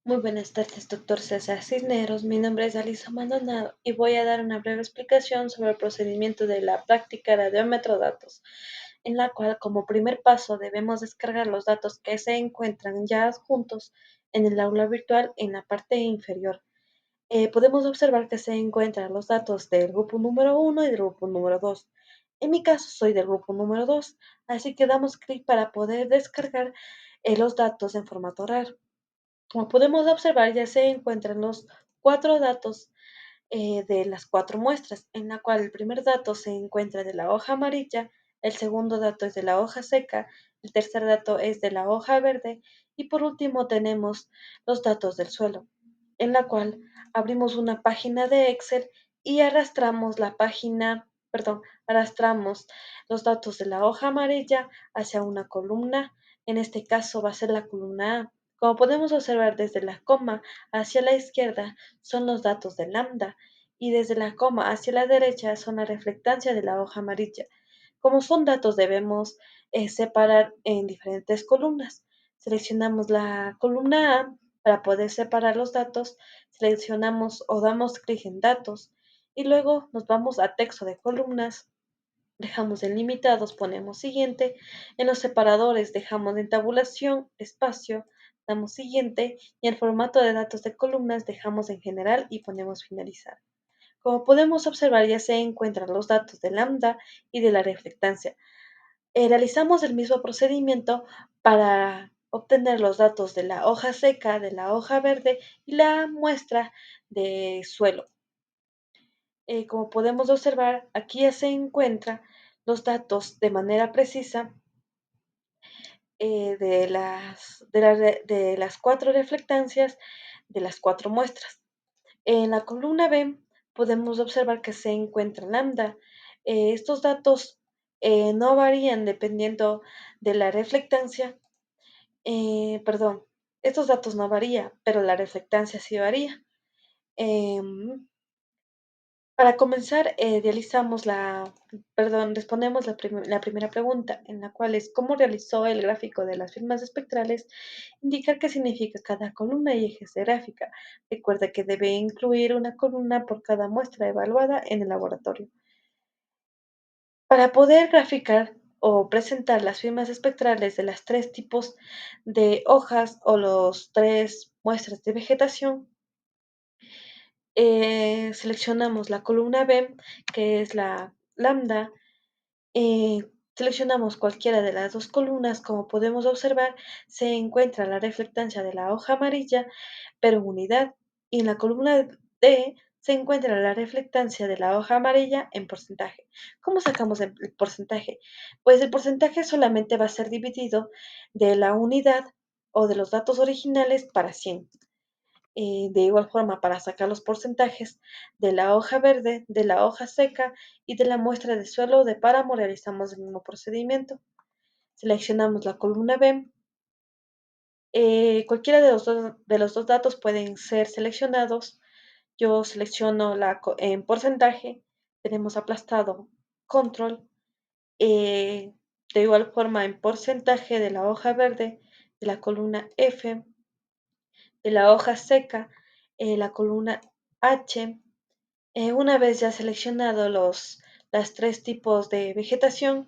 Muy buenas tardes, doctor César Cisneros. Mi nombre es Alisa Maldonado y voy a dar una breve explicación sobre el procedimiento de la práctica radiómetro datos, en la cual como primer paso debemos descargar los datos que se encuentran ya adjuntos en el aula virtual en la parte inferior. Podemos observar que se encuentran los datos del grupo número 1 y del grupo número 2. En mi caso soy del grupo número 2, así que damos clic para poder descargar los datos en formato RAR. Como podemos observar, ya se encuentran los cuatro datos de las cuatro muestras, en la cual el primer dato se encuentra de la hoja amarilla, el segundo dato es de la hoja seca, el tercer dato es de la hoja verde y por último tenemos los datos del suelo, en la cual abrimos una página de Excel y arrastramos arrastramos los datos de la hoja amarilla hacia una columna. En este caso va a ser la columna A. Como podemos observar desde la coma hacia la izquierda son los datos de lambda y desde la coma hacia la derecha son la reflectancia de la hoja amarilla. Como son datos debemos separar en diferentes columnas. Seleccionamos la columna A para poder separar los datos, seleccionamos o damos clic en datos y luego nos vamos a texto de columnas, dejamos en limitados, ponemos siguiente, en los separadores dejamos en tabulación, espacio, damos siguiente y en formato de datos de columnas dejamos en general y ponemos finalizar. Como podemos observar, ya se encuentran los datos de lambda y de la reflectancia. Realizamos el mismo procedimiento para obtener los datos de la hoja seca, de la hoja verde y la muestra de suelo. Como podemos observar, aquí ya se encuentran los datos de manera precisa de las cuatro reflectancias de las cuatro muestras. En la columna B podemos observar que se encuentra lambda. Estos datos no varían dependiendo de la reflectancia. Perdón, estos datos no varían, pero la reflectancia sí varía. Em, para comenzar, respondemos la primera pregunta, en la cual es cómo realizó el gráfico de las firmas espectrales, indicar qué significa cada columna y ejes de gráfica. Recuerda que debe incluir una columna por cada muestra evaluada en el laboratorio. Para poder graficar o presentar las firmas espectrales de las tres tipos de hojas o los tres muestras de vegetación, seleccionamos la columna B, que es la lambda, seleccionamos cualquiera de las dos columnas. Como podemos observar, se encuentra la reflectancia de la hoja amarilla, pero en unidad, y en la columna D se encuentra la reflectancia de la hoja amarilla en porcentaje. ¿Cómo sacamos el porcentaje? Pues el porcentaje solamente va a ser dividido de la unidad o de los datos originales para 100. De igual forma, para sacar los porcentajes de la hoja verde, de la hoja seca y de la muestra de suelo o de páramo, realizamos el mismo procedimiento. Seleccionamos la columna B. Cualquiera de los dos datos pueden ser seleccionados. Yo selecciono en porcentaje. Tenemos aplastado control. Eh, de igual forma, en porcentaje de la hoja verde, de la columna F, de la hoja seca, la columna H. Una vez ya seleccionado las tres tipos de vegetación,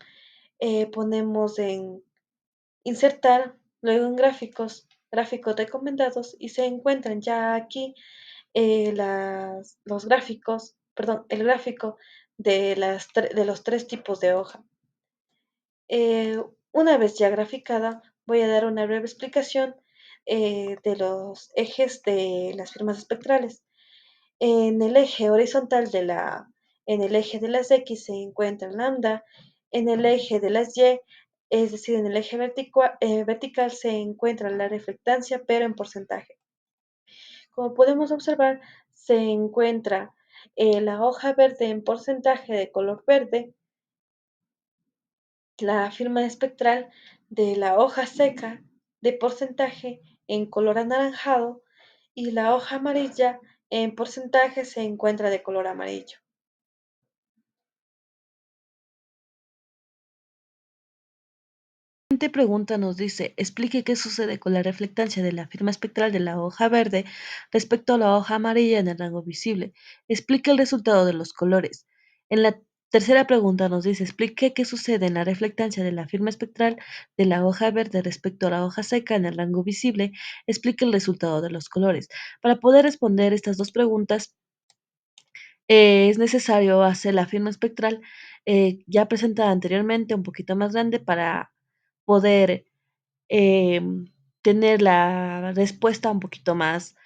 ponemos en insertar, luego en gráficos recomendados y se encuentran ya aquí los gráficos, perdón, el gráfico de los tres tipos de hoja. Una vez ya graficada, voy a dar una breve explicación de los ejes de las firmas espectrales. En el eje horizontal en el eje de las X se encuentra lambda, en el eje de las Y, es decir, en el eje vertical se encuentra la reflectancia, pero en porcentaje. Como podemos observar, se encuentra la hoja verde en porcentaje de color verde, la firma espectral de la hoja seca de porcentaje en color anaranjado y la hoja amarilla en porcentaje se encuentra de color amarillo. Siguiente pregunta nos dice, explique qué sucede con la reflectancia de la firma espectral de la hoja verde respecto a la hoja amarilla en el rango visible. Explique el resultado de los colores. En la tercera pregunta nos dice, explique qué sucede en la reflectancia de la firma espectral de la hoja verde respecto a la hoja seca en el rango visible. Explique el resultado de los colores. Para poder responder estas dos preguntas, es necesario hacer la firma espectral ya presentada anteriormente, un poquito más grande, para poder tener la respuesta un poquito más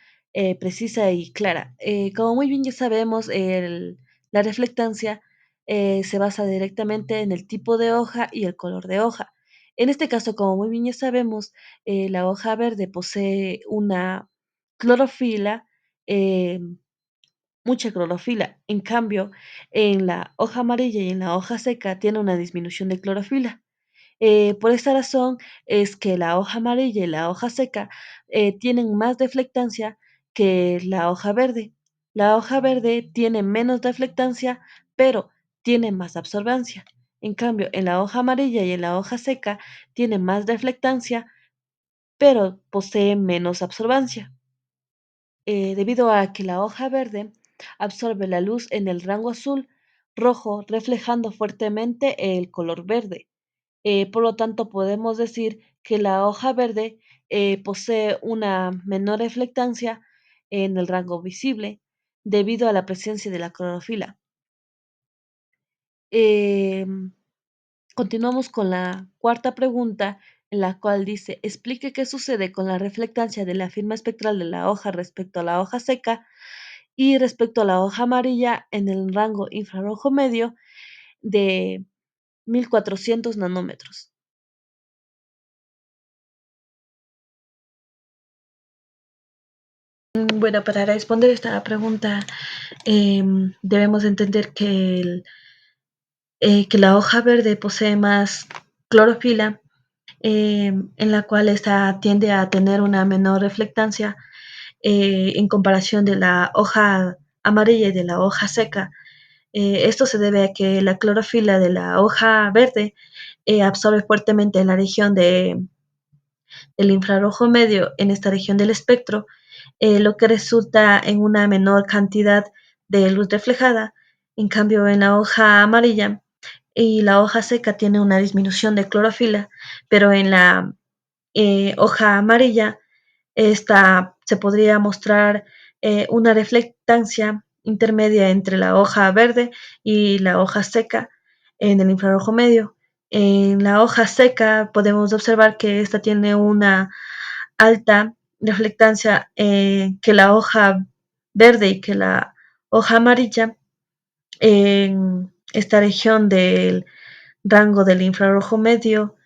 precisa y clara. Como muy bien ya sabemos, la reflectancia se basa directamente en el tipo de hoja y el color de hoja. En este caso, como muy bien ya sabemos, la hoja verde posee una clorofila, eh, mucha clorofila. En cambio, en la hoja amarilla y en la hoja seca tiene una disminución de clorofila. Por esta razón es que la hoja amarilla y la hoja seca tienen más reflectancia que la hoja verde. La hoja verde tiene menos reflectancia, pero tiene más absorbancia. En cambio, en la hoja amarilla y en la hoja seca tiene más reflectancia, pero posee menos absorbancia. Debido a que la hoja verde absorbe la luz en el rango azul rojo, reflejando fuertemente el color verde. Por lo tanto, podemos decir que la hoja verde posee una menor reflectancia en el rango visible debido a la presencia de la clorofila. Em, Continuamos con la cuarta pregunta, en la cual dice, explique qué sucede con la reflectancia de la firma espectral de la hoja respecto a la hoja seca y respecto a la hoja amarilla en el rango infrarrojo medio de 1400 nanómetros. Bueno, para responder esta pregunta, debemos entender que la hoja verde posee más clorofila, en la cual esta tiende a tener una menor reflectancia en comparación de la hoja amarilla y de la hoja seca. Esto se debe a que la clorofila de la hoja verde absorbe fuertemente en la región del infrarrojo medio, en esta región del espectro, lo que resulta en una menor cantidad de luz reflejada. En cambio, en la hoja amarilla y la hoja seca tiene una disminución de clorofila, pero en la hoja amarilla esta se podría mostrar una reflectancia intermedia entre la hoja verde y la hoja seca en el infrarrojo medio. En la hoja seca podemos observar que esta tiene una alta reflectancia que la hoja verde y que la hoja amarilla en esta región del rango del infrarrojo medio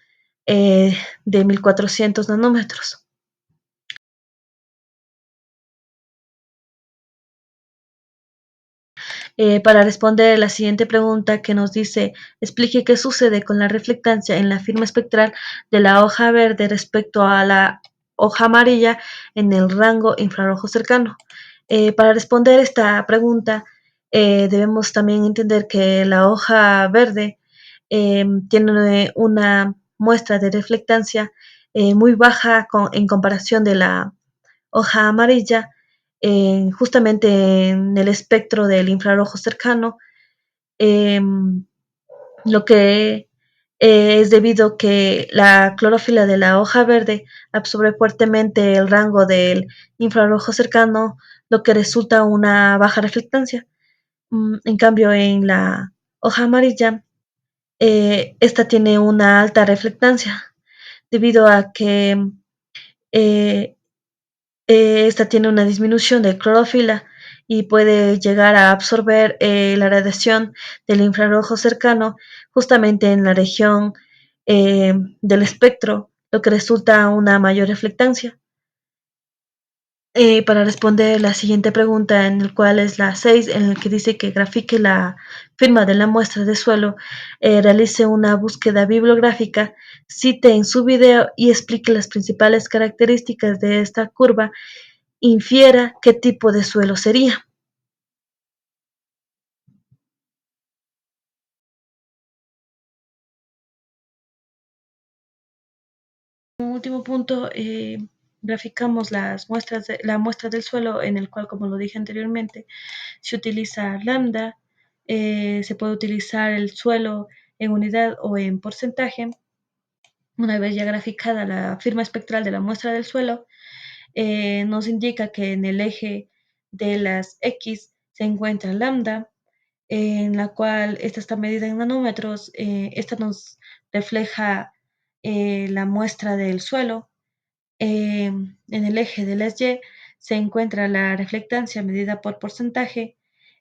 de 1400 nanómetros. Para responder la siguiente pregunta que nos dice, explique qué sucede con la reflectancia en la firma espectral de la hoja verde respecto a la hoja amarilla en el rango infrarrojo cercano. Para responder esta pregunta, debemos también entender que la hoja verde tiene una muestra de reflectancia muy baja en comparación de la hoja amarilla, justamente en el espectro del infrarrojo cercano, em, lo que es debido a que la clorofila de la hoja verde absorbe fuertemente el rango del infrarrojo cercano, lo que resulta una baja reflectancia. En cambio, en la hoja amarilla, esta tiene una alta reflectancia debido a que eh, esta tiene una disminución de clorofila y puede llegar a absorber la radiación del infrarrojo cercano justamente en la región del espectro, lo que resulta una mayor reflectancia. Para responder la siguiente pregunta, en el cual es la 6, en el que dice que grafique la firma de la muestra de suelo, realice una búsqueda bibliográfica, cite en su video y explique las principales características de esta curva, infiera qué tipo de suelo sería. último punto, graficamos la muestra del suelo en el cual, como lo dije anteriormente, se utiliza lambda, se puede utilizar el suelo en unidad o en porcentaje. Una vez ya graficada la firma espectral de la muestra del suelo, nos indica que en el eje de las X se encuentra lambda, en la cual esta está medida en nanómetros. Esta nos refleja la muestra del suelo. En el eje de las Y se encuentra la reflectancia medida por porcentaje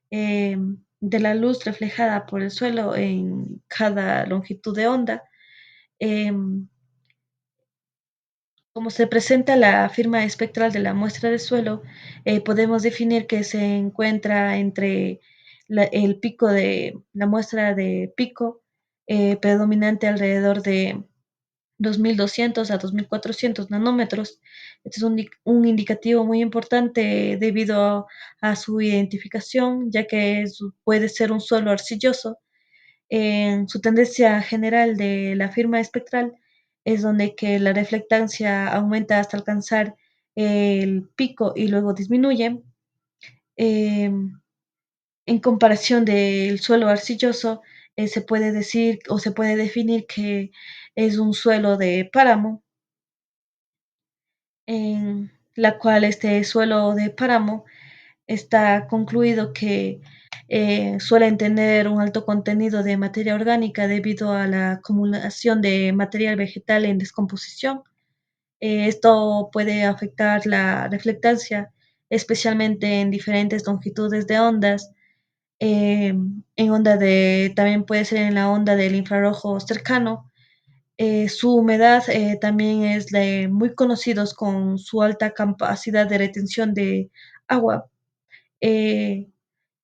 de la luz reflejada por el suelo en cada longitud de onda. Em, Como se presenta la firma espectral de la muestra de suelo, podemos definir que se encuentra entre el pico de la muestra de pico predominante alrededor de 2200 a 2400 nanómetros. Este es un indicativo muy importante debido a su identificación, ya que puede ser un suelo arcilloso. En su tendencia general de la firma espectral es donde que la reflectancia aumenta hasta alcanzar el pico y luego disminuye. En comparación del suelo arcilloso, se puede decir o se puede definir que es un suelo de páramo, en la cual este suelo de páramo está concluido que suelen tener un alto contenido de materia orgánica debido a la acumulación de material vegetal en descomposición. Esto puede afectar la reflectancia, especialmente en diferentes longitudes de ondas. También puede ser en la onda del infrarrojo cercano. Su humedad también es de muy conocidos con su alta capacidad de retención de agua. eh,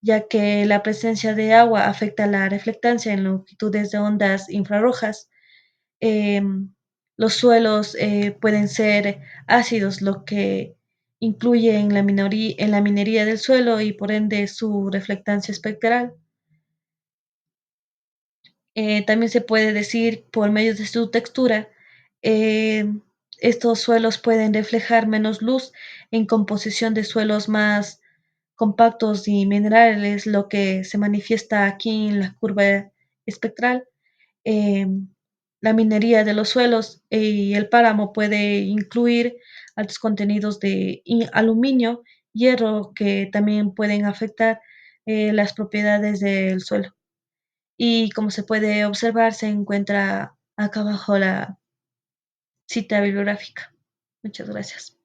ya que la presencia de agua afecta la reflectancia en longitudes de ondas infrarrojas. Los suelos pueden ser ácidos, lo que incluye en la minería del suelo y por ende su reflectancia espectral. También se puede decir por medio de su textura, eh, estos suelos pueden reflejar menos luz en composición de suelos más compactos y minerales, lo que se manifiesta aquí en la curva espectral. Eh, la minería de los suelos y el páramo puede incluir altos contenidos de aluminio, hierro, que también pueden afectar las propiedades del suelo. Y como se puede observar, se encuentra acá abajo la cita bibliográfica. Muchas gracias.